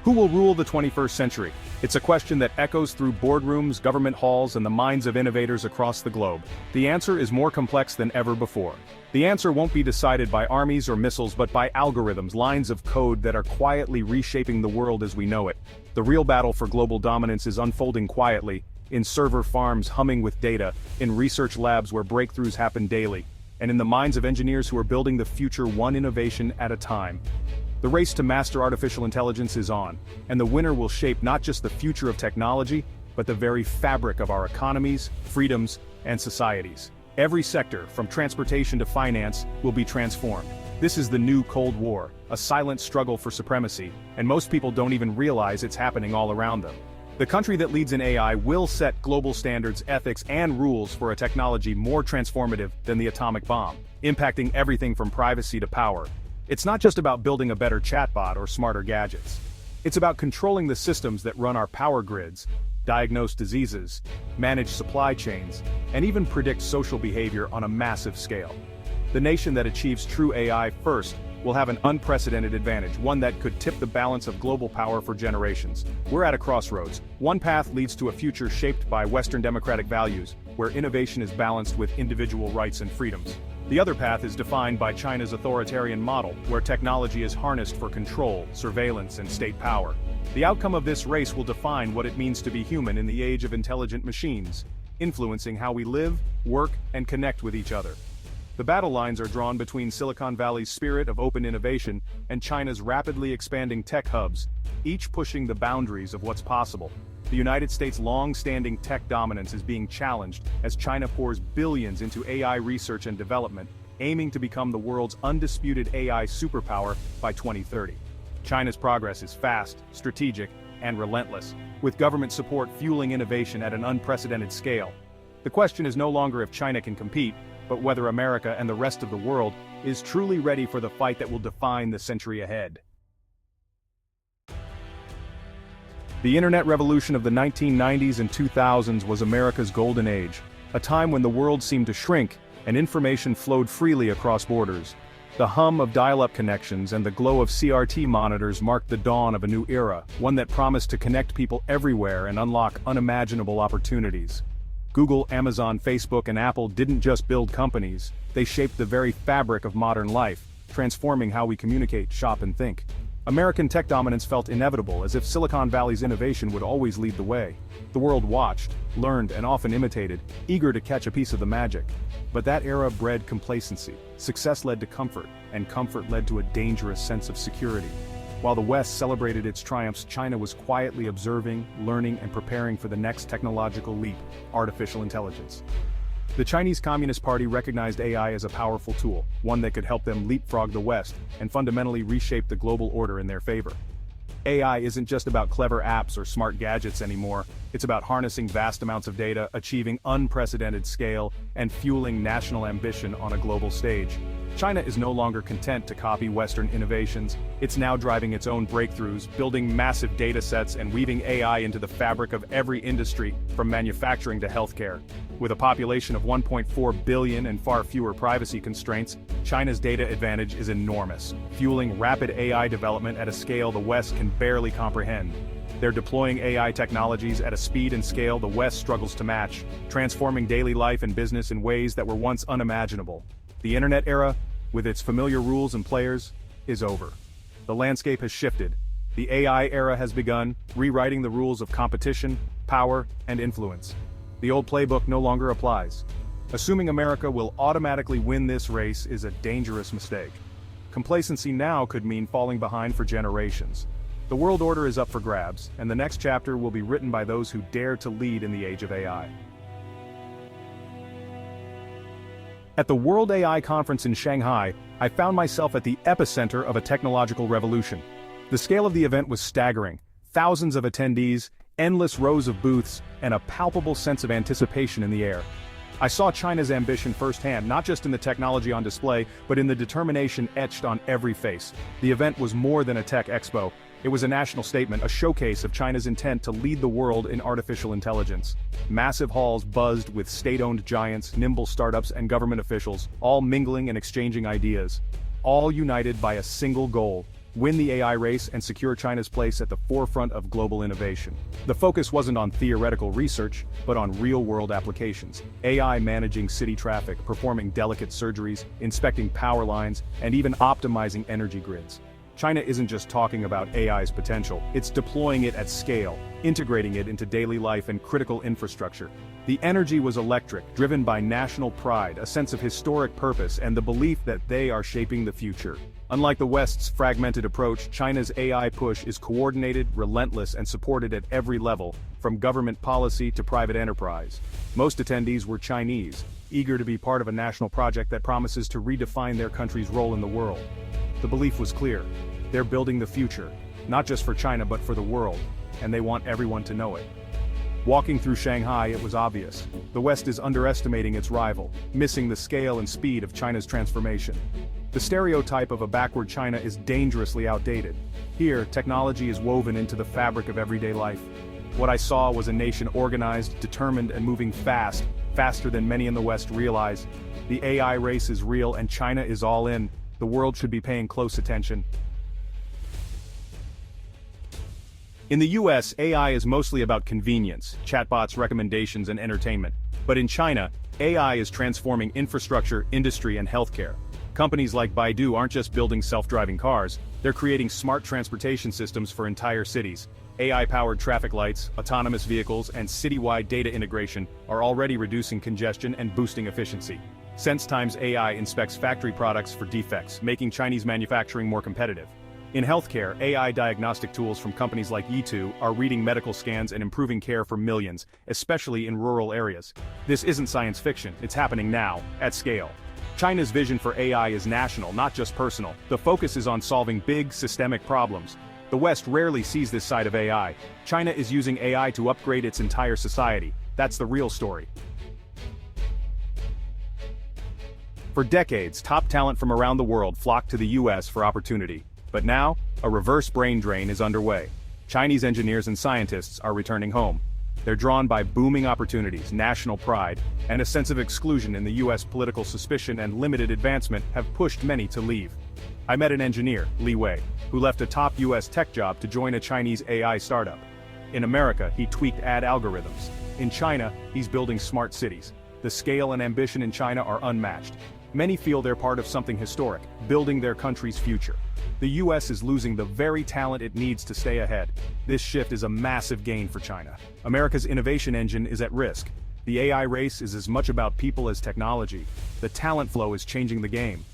Who will rule the 21st century? It's a question that echoes through boardrooms, government halls, and the minds of innovators across the globe. The answer is more complex than ever before. The answer won't be decided by armies or missiles but by algorithms, lines of code that are quietly reshaping the world as we know it. The real battle for global dominance is unfolding quietly, in server farms humming with data, in research labs where breakthroughs happen daily, and in the minds of engineers who are building the future one innovation at a time. The race to master artificial intelligence is on, and the winner will shape not just the future of technology, but the very fabric of our economies, freedoms, and societies. Every sector, from transportation to finance, will be transformed. This is the new Cold War, a silent struggle for supremacy, and most people don't even realize it's happening all around them. The country that leads in AI will set global standards, ethics, and rules for a technology more transformative than the atomic bomb, impacting everything from privacy to power. It's not just about building a better chatbot or smarter gadgets. It's about controlling the systems that run our power grids, diagnose diseases, manage supply chains, and even predict social behavior on a massive scale. The nation that achieves true AI first will have an unprecedented advantage, one that could tip the balance of global power for generations. We're at a crossroads. One path leads to a future shaped by Western democratic values, where innovation is balanced with individual rights and freedoms. The other path is defined by China's authoritarian model, where technology is harnessed for control, surveillance, and state power. The outcome of this race will define what it means to be human in the age of intelligent machines, influencing how we live, work, and connect with each other. The battle lines are drawn between Silicon Valley's spirit of open innovation and China's rapidly expanding tech hubs, each pushing the boundaries of what's possible. The United States' long-standing tech dominance is being challenged as China pours billions into AI research and development, aiming to become the world's undisputed AI superpower by 2030. China's progress is fast, strategic, and relentless, with government support fueling innovation at an unprecedented scale. The question is no longer if China can compete, but whether America and the rest of the world is truly ready for the fight that will define the century ahead. The internet revolution of the 1990s and 2000s was America's golden age, a time when the world seemed to shrink and information flowed freely across borders. The hum of dial-up connections and the glow of CRT monitors marked the dawn of a new era, one that promised to connect people everywhere and unlock unimaginable opportunities. Google, Amazon, Facebook, and Apple didn't just build companies, they shaped the very fabric of modern life, transforming how we communicate, shop, and think. American tech dominance felt inevitable, as if Silicon Valley's innovation would always lead the way. The world watched, learned, and often imitated, eager to catch a piece of the magic. But that era bred complacency. Success led to comfort, and comfort led to a dangerous sense of security. While the West celebrated its triumphs, China was quietly observing, learning, and preparing for the next technological leap: artificial intelligence. The Chinese Communist Party recognized AI as a powerful tool, one that could help them leapfrog the West and fundamentally reshape the global order in their favor. AI isn't just about clever apps or smart gadgets anymore, it's about harnessing vast amounts of data, achieving unprecedented scale, and fueling national ambition on a global stage. China is no longer content to copy Western innovations, it's now driving its own breakthroughs, building massive datasets and weaving AI into the fabric of every industry, from manufacturing to healthcare. With a population of 1.4 billion and far fewer privacy constraints, China's data advantage is enormous, fueling rapid AI development at a scale the West can barely comprehend. They're deploying AI technologies at a speed and scale the West struggles to match, transforming daily life and business in ways that were once unimaginable. The internet era, with its familiar rules and players, is over. The landscape has shifted. The AI era has begun, rewriting the rules of competition, power, and influence. The old playbook no longer applies. Assuming America will automatically win this race is a dangerous mistake. Complacency now could mean falling behind for generations. The world order is up for grabs, and the next chapter will be written by those who dare to lead in the age of AI. At the World AI Conference in Shanghai, I found myself at the epicenter of a technological revolution. The scale of the event was staggering: thousands of attendees, endless rows of booths, and a palpable sense of anticipation in the air. I saw China's ambition firsthand, not just in the technology on display, but in the determination etched on every face. The event was more than a tech expo. It was a national statement, a showcase of China's intent to lead the world in artificial intelligence. Massive halls buzzed with state-owned giants, nimble startups, and government officials, all mingling and exchanging ideas. All united by a single goal: win the AI race and secure China's place at the forefront of global innovation. The focus wasn't on theoretical research, but on real-world applications. AI managing city traffic, performing delicate surgeries, inspecting power lines, and even optimizing energy grids. China isn't just talking about AI's potential, it's deploying it at scale, integrating it into daily life and critical infrastructure. The energy was electric, driven by national pride, a sense of historic purpose, and the belief that they are shaping the future. Unlike the West's fragmented approach, China's AI push is coordinated, relentless, and supported at every level, from government policy to private enterprise. Most attendees were Chinese, eager to be part of a national project that promises to redefine their country's role in the world. The belief was clear. They're building the future, not just for China but for the world, and they want everyone to know it. Walking through Shanghai, it was obvious. The West is underestimating its rival, missing the scale and speed of China's transformation. The stereotype of a backward China is dangerously outdated. Here, technology is woven into the fabric of everyday life. What I saw was a nation organized, determined, and moving fast, faster than many in the West realize. The AI race is real and China is all in. The world should be paying close attention. In the US, AI is mostly about convenience, chatbots, recommendations, and entertainment. But in China, AI is transforming infrastructure, industry, and healthcare. Companies like Baidu aren't just building self-driving cars, they're creating smart transportation systems for entire cities. AI-powered traffic lights, autonomous vehicles, and citywide data integration are already reducing congestion and boosting efficiency. SenseTime's AI inspects factory products for defects, making Chinese manufacturing more competitive. In healthcare, AI diagnostic tools from companies like Yi2 are reading medical scans and improving care for millions, especially in rural areas. This isn't science fiction, it's happening now, at scale. China's vision for AI is national, not just personal. The focus is on solving big, systemic problems. The West rarely sees this side of AI. China is using AI to upgrade its entire society. That's the real story. For decades, top talent from around the world flocked to the US for opportunity. But now, a reverse brain drain is underway. Chinese engineers and scientists are returning home. They're drawn by booming opportunities, national pride, and a sense of exclusion in the US. Political suspicion and limited advancement have pushed many to leave. I met an engineer, Li Wei, who left a top US tech job to join a Chinese AI startup. In America, he tweaked ad algorithms. In China, he's building smart cities. The scale and ambition in China are unmatched. Many feel they're part of something historic, building their country's future. The US is losing the very talent it needs to stay ahead. This shift is a massive gain for China. America's innovation engine is at risk. The AI race is as much about people as technology. The talent flow is changing the game.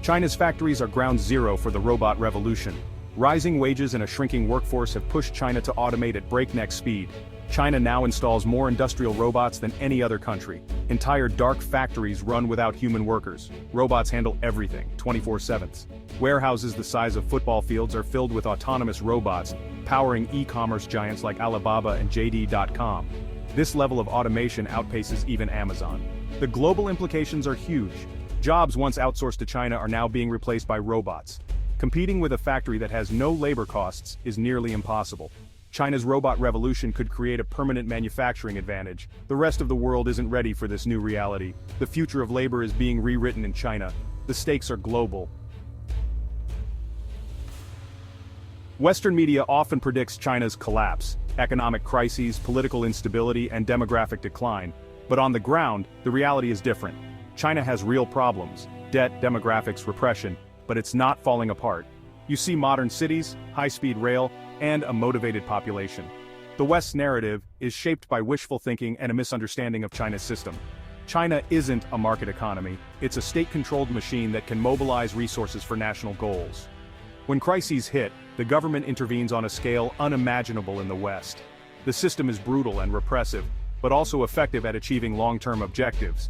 China's factories are ground zero for the robot revolution. Rising wages and a shrinking workforce have pushed China to automate at breakneck speed. China now installs more industrial robots than any other country. Entire dark factories run without human workers. Robots handle everything, 24/7. Warehouses the size of football fields are filled with autonomous robots, powering e-commerce giants like Alibaba and JD.com. This level of automation outpaces even Amazon. The global implications are huge. Jobs once outsourced to China are now being replaced by robots. Competing with a factory that has no labor costs is nearly impossible. China's robot revolution could create a permanent manufacturing advantage. The rest of the world isn't ready for this new reality. The future of labor is being rewritten in China. The stakes are global. Western media often predicts China's collapse, economic crises, political instability, and demographic decline. But on the ground, the reality is different. China has real problems: debt, demographics, repression, but it's not falling apart. You see modern cities, high-speed rail, and a motivated population. The West's narrative is shaped by wishful thinking and a misunderstanding of China's system. China isn't a market economy, it's a state-controlled machine that can mobilize resources for national goals. When crises hit, the government intervenes on a scale unimaginable in the West. The system is brutal and repressive, but also effective at achieving long-term objectives.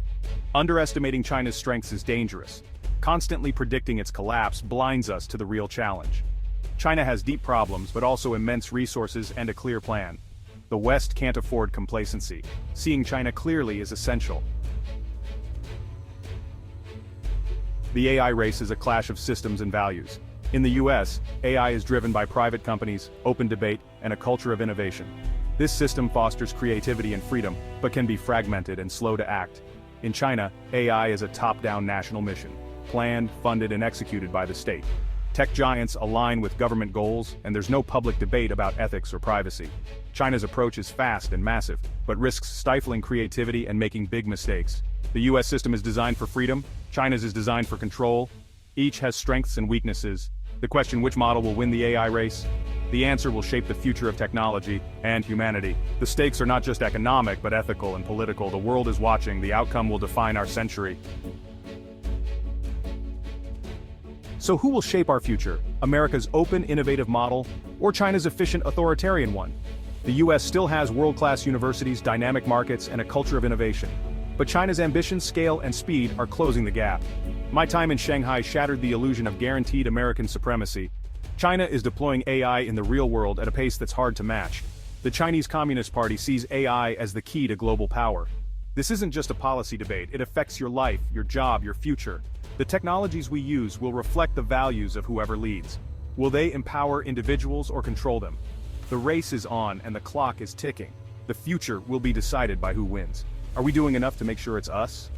Underestimating China's strengths is dangerous. Constantly predicting its collapse blinds us to the real challenge. China has deep problems but also immense resources and a clear plan. The West can't afford complacency. Seeing China clearly is essential. The AI race is a clash of systems and values. In the US, AI is driven by private companies, open debate, and a culture of innovation. This system fosters creativity and freedom, but can be fragmented and slow to act. In China, AI is a top-down national mission. planned, funded, and executed by the state. Tech giants align with government goals, and there's no public debate about ethics or privacy. China's approach is fast and massive, but risks stifling creativity and making big mistakes. The US system is designed for freedom, China's is designed for control. Each has strengths and weaknesses. The question, which model will win the AI race? The answer will shape the future of technology and humanity. The stakes are not just economic, but ethical and political. The world is watching. The outcome will define our century. So who will shape our future? America's open, innovative model, or China's efficient, authoritarian one? The US still has world-class universities, dynamic markets, and a culture of innovation. But China's ambition, scale, and speed are closing the gap. My time in Shanghai shattered the illusion of guaranteed American supremacy. China is deploying AI in the real world at a pace that's hard to match. The Chinese Communist Party sees AI as the key to global power. This isn't just a policy debate, it affects your life, your job, your future. The technologies we use will reflect the values of whoever leads. Will they empower individuals or control them? The race is on and the clock is ticking. The future will be decided by who wins. Are we doing enough to make sure it's us?